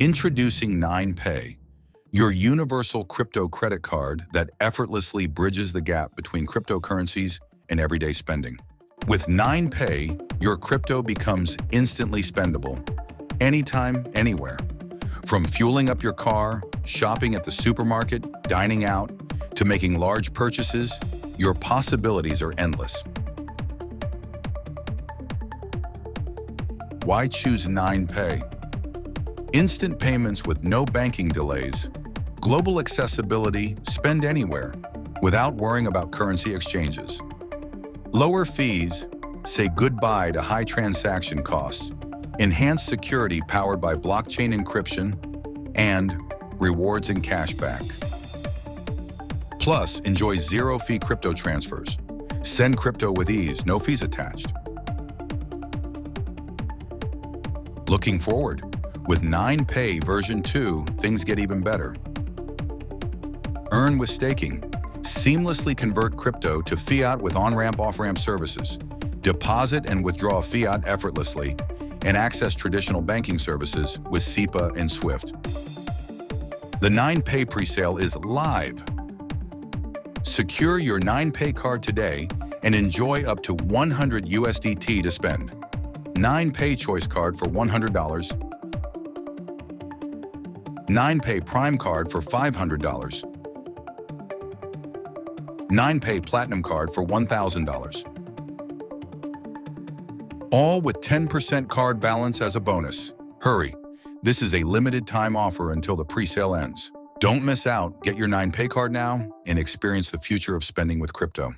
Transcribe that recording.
Introducing 9Pay, your universal crypto credit card that effortlessly bridges the gap between cryptocurrencies and everyday spending. With 9Pay, your crypto becomes instantly spendable, anytime, anywhere. From fueling up your car, shopping at the supermarket, dining out, to making large purchases, your possibilities are endless. Why choose 9Pay? Instant payments with no banking delays, global accessibility, spend anywhere, without worrying about currency exchanges. Lower fees, say goodbye to high transaction costs, enhanced security powered by blockchain encryption, and rewards and cashback. Plus, enjoy zero-fee crypto transfers. Send crypto with ease, no fees attached. Looking forward? With 9Pay version 2, things get even better. Earn with staking. Seamlessly convert crypto to fiat with on-ramp, off-ramp services. Deposit and withdraw fiat effortlessly, and access traditional banking services with SEPA and SWIFT. The 9Pay presale is live. Secure your 9Pay card today and enjoy up to 100 USDT to spend. 9Pay Choice Card for $100. 9Pay Prime Card for $500. 9Pay Platinum Card for $1,000. All with 10% card balance as a bonus. Hurry, this is a limited time offer until the presale ends. Don't miss out. Get your 9Pay card now and experience the future of spending with crypto.